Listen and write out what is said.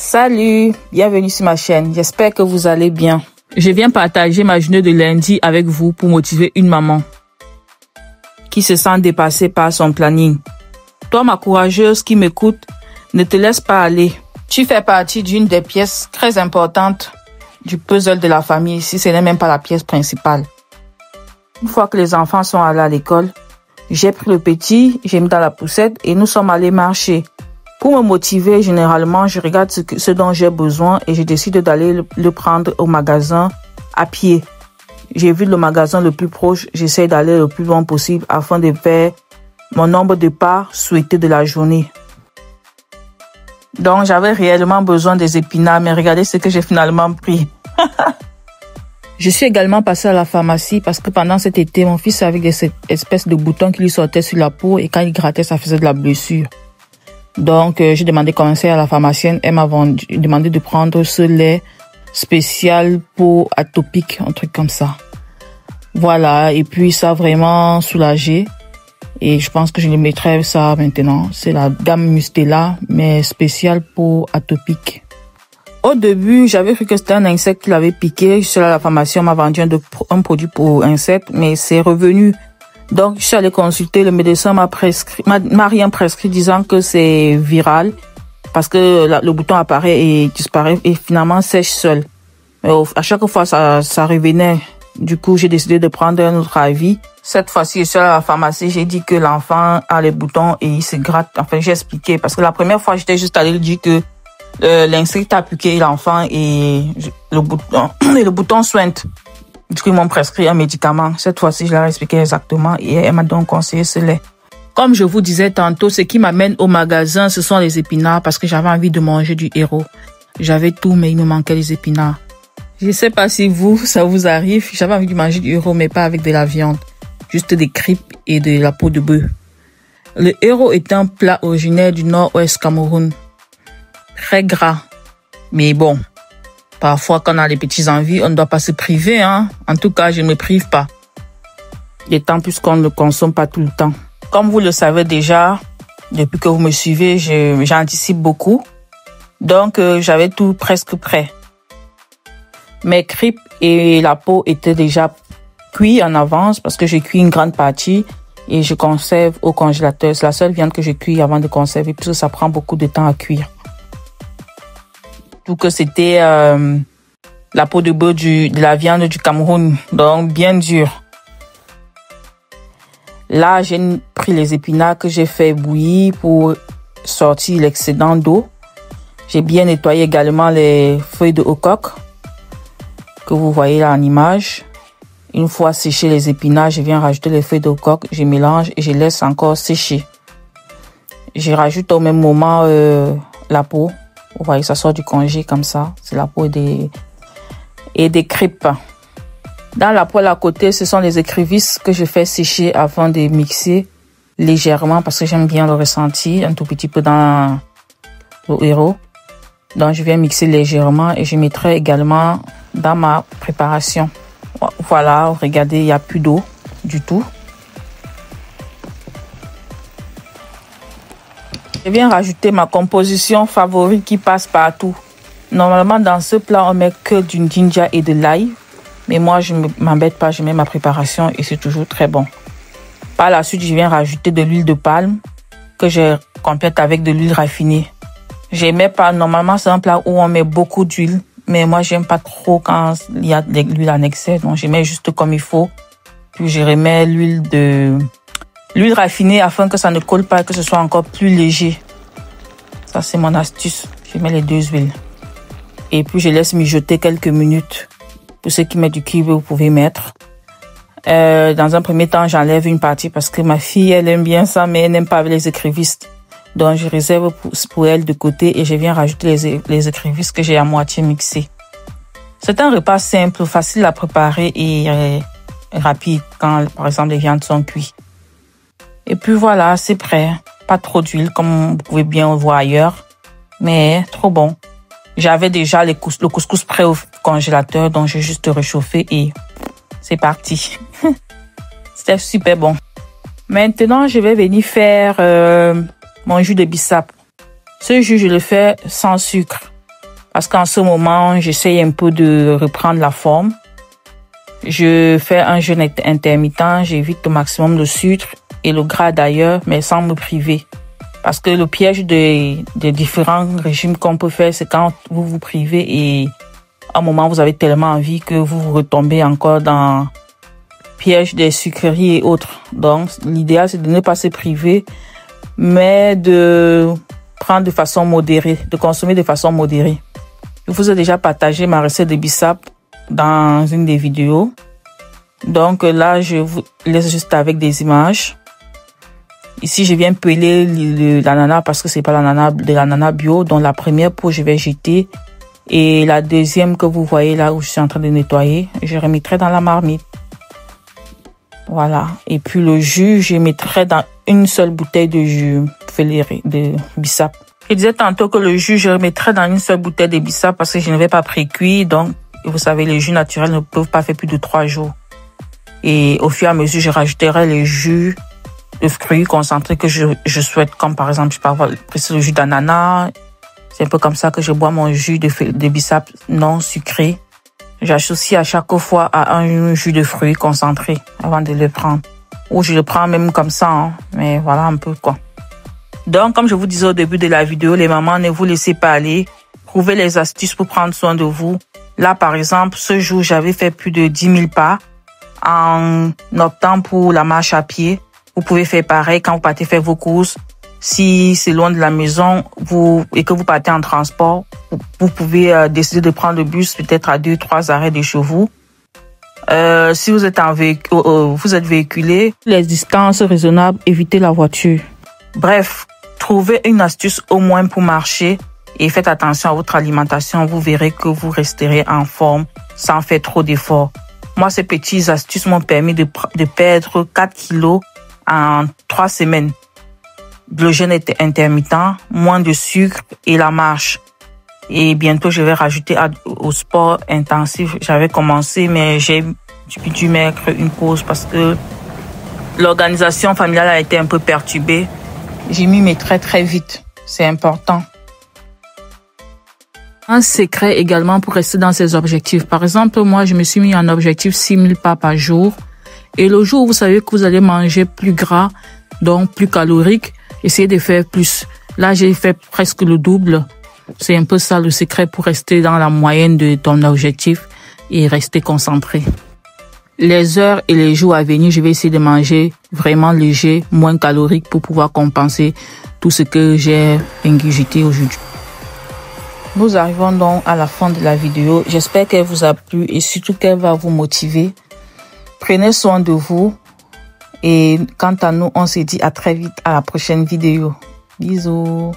Salut, bienvenue sur ma chaîne, j'espère que vous allez bien. Je viens partager ma journée de lundi avec vous pour motiver une maman qui se sent dépassée par son planning. Toi, ma courageuse qui m'écoute, ne te laisse pas aller. Tu fais partie d'une des pièces très importantes du puzzle de la famille, si ce n'est même pas la pièce principale. Une fois que les enfants sont allés à l'école, j'ai pris le petit, j'ai mis dans la poussette et nous sommes allés marcher. Pour me motiver, généralement, je regarde ce dont j'ai besoin et je décide d'aller le prendre au magasin à pied. J'ai vu le magasin le plus proche, j'essaie d'aller le plus loin possible afin de faire mon nombre de pas souhaité de la journée. Donc, j'avais réellement besoin des épinards, mais regardez ce que j'ai finalement pris. Je suis également passée à la pharmacie parce que pendant cet été, mon fils avait cette espèce de boutons qui lui sortaient sur la peau et quand il grattait, ça faisait de la blessure. Donc, j'ai demandé conseil à la pharmacienne. Elle m'a demandé de prendre ce lait spécial peau atopique, un truc comme ça. Voilà, et puis ça a vraiment soulagé. Et je pense que je le mettrai ça maintenant. C'est la gamme Mustela, mais spéciale peau atopique. Au début, j'avais cru que c'était un insecte qui l'avait piqué. Je suis allée à la pharmacie, on m'a vendu un produit pour insectes, mais c'est revenu. Donc, je suis allée consulter, le médecin m'a rien prescrit disant que c'est viral parce que le bouton apparaît et disparaît et finalement sèche seul. Mais à chaque fois, ça revenait. Du coup, j'ai décidé de prendre un autre avis. Cette fois-ci, je suis allée à la pharmacie, j'ai dit que l'enfant a les boutons et il se gratte. Enfin, j'ai expliqué parce que la première fois, j'étais juste allée lui dire que l'insecte a piqué l'enfant et le bouton sointe. Du coup, ils m'ont prescrit un médicament. Cette fois-ci, je leur ai expliqué exactement et elle m'a donc conseillé ce lait. Comme je vous disais tantôt, ce qui m'amène au magasin, ce sont les épinards parce que j'avais envie de manger du héros. J'avais tout, mais il me manquait les épinards. Je ne sais pas si ça vous arrive. J'avais envie de manger du héros, mais pas avec de la viande. Juste des crêpes et de la peau de bœuf. Le héros est un plat originaire du nord-ouest Cameroun. Très gras. Mais bon. Parfois, quand on a les petites envies, on ne doit pas se priver, hein. En tout cas, je ne me prive pas. D'autant plus qu'on ne le consomme pas tout le temps. Comme vous le savez déjà, depuis que vous me suivez, j'anticipe beaucoup. Donc, j'avais tout presque prêt. Mes crêpes et la peau étaient déjà cuits en avance parce que j'ai cuit une grande partie et je conserve au congélateur. C'est la seule viande que je cuis avant de conserver parce que ça prend beaucoup de temps à cuire. Que c'était la peau de bœuf de la viande du Cameroun, donc bien dure. Là, j'ai pris les épinards que j'ai fait bouillir pour sortir l'excédent d'eau. J'ai bien nettoyé également les feuilles de haut-coq que vous voyez là en image. Une fois séchés les épinards, je viens rajouter les feuilles de haut-coq, je mélange et je laisse encore sécher. Je rajoute au même moment la peau. Vous voyez, ça sort du congé comme ça. C'est la peau et des crêpes. Dans la poêle à côté, ce sont les écrevisses que je fais sécher avant de mixer légèrement parce que j'aime bien le ressentir un tout petit peu dans le héros. Donc, je viens mixer légèrement et je mettrai également dans ma préparation. Voilà, regardez, il n'y a plus d'eau du tout. Je viens rajouter ma composition favorite qui passe partout. Normalement, dans ce plat, on met que du ginger et de l'ail. Mais moi, je ne m'embête pas, je mets ma préparation et c'est toujours très bon. Par la suite, je viens rajouter de l'huile de palme que je complète avec de l'huile raffinée. J'aimais pas, normalement, c'est un plat où on met beaucoup d'huile. Mais moi, j'aime pas trop quand il y a de l'huile en excès. Donc, je mets juste comme il faut. Puis, je remets l'huile raffinée afin que ça ne colle pas et que ce soit encore plus léger. Ça, c'est mon astuce. Je mets les deux huiles. Et puis, je laisse mijoter quelques minutes. Pour ceux qui mettent du kiwi, vous pouvez mettre. Dans un premier temps, j'enlève une partie parce que ma fille, elle aime bien ça, mais elle n'aime pas avec les écrevisses. Donc, je réserve pour elle de côté et je viens rajouter les écrevisses que j'ai à moitié mixées. C'est un repas simple, facile à préparer et rapide quand, par exemple, les viandes sont cuites. Et puis voilà, c'est prêt. Pas trop d'huile, comme vous pouvez bien le voir ailleurs. Mais trop bon. J'avais déjà le couscous prêt au congélateur, donc j'ai juste réchauffé et c'est parti. C'était super bon. Maintenant, je vais venir faire mon jus de bissap. Ce jus, je le fais sans sucre. Parce qu'en ce moment, j'essaye un peu de reprendre la forme. Je fais un jeûne intermittent, j'évite au maximum le sucre et le gras d'ailleurs, mais sans me priver. Parce que le piège des différents régimes qu'on peut faire, c'est quand vous vous privez et à un moment, vous avez tellement envie que vous retombez encore dans le piège des sucreries et autres. Donc, l'idéal, c'est de ne pas se priver, mais de prendre de façon modérée, de consommer de façon modérée. Je vous ai déjà partagé ma recette de bissap dans une des vidéos. Donc là, je vous laisse juste avec des images. Ici, je viens peler l'ananas parce que c'est pas de l'ananas bio. Donc la première peau, je vais jeter. Et la deuxième que vous voyez là où je suis en train de nettoyer, je remettrai dans la marmite. Voilà. Et puis le jus, je mettrai dans une seule bouteille de jus de bissap. Je disais tantôt que le jus, je remettrai dans une seule bouteille de bissap parce que je ne vais pas pré-cuire. Donc, vous savez, les jus naturels ne peuvent pas faire plus de 3 jours. Et au fur et à mesure, je rajouterai les jus de fruits concentrés que je souhaite. Comme par exemple, je peux avoir le jus d'ananas. C'est un peu comme ça que je bois mon jus de bissap non sucré. J'associe à chaque fois à un jus de fruits concentré avant de le prendre. Ou je le prends même comme ça, hein. Mais voilà un peu quoi. Donc, comme je vous disais au début de la vidéo, les mamans, ne vous laissez pas aller. Trouvez les astuces pour prendre soin de vous. Là, par exemple, ce jour, j'avais fait plus de 10 000 pas en optant pour la marche à pied. Vous pouvez faire pareil quand vous partez faire vos courses. Si c'est loin de la maison et que vous partez en transport, vous pouvez décider de prendre le bus peut-être à 2-3 arrêts de chez vous. Si vous êtes vous êtes véhiculé, les distances raisonnables, évitez la voiture. Bref, trouvez une astuce au moins pour marcher et faites attention à votre alimentation. Vous verrez que vous resterez en forme sans faire trop d'efforts. Moi, ces petites astuces m'ont permis de perdre 4 kilos en 3 semaines. Le jeûne était intermittent, moins de sucre et la marche. Et bientôt, je vais rajouter au sport intensif. J'avais commencé, mais j'ai dû mettre une pause parce que l'organisation familiale a été un peu perturbée. J'ai mis mes traits très vite. C'est important. Un secret également pour rester dans ses objectifs. Par exemple, moi, je me suis mis en objectif 6 000 pas par jour. Et le jour où vous savez que vous allez manger plus gras, donc plus calorique, essayez de faire plus. Là, j'ai fait presque le double. C'est un peu ça le secret pour rester dans la moyenne de ton objectif et rester concentré. Les heures et les jours à venir, je vais essayer de manger vraiment léger, moins calorique pour pouvoir compenser tout ce que j'ai ingurgité aujourd'hui. Nous arrivons donc à la fin de la vidéo. J'espère qu'elle vous a plu et surtout qu'elle va vous motiver. Prenez soin de vous. Et quant à nous, on se dit à très vite à la prochaine vidéo. Bisous.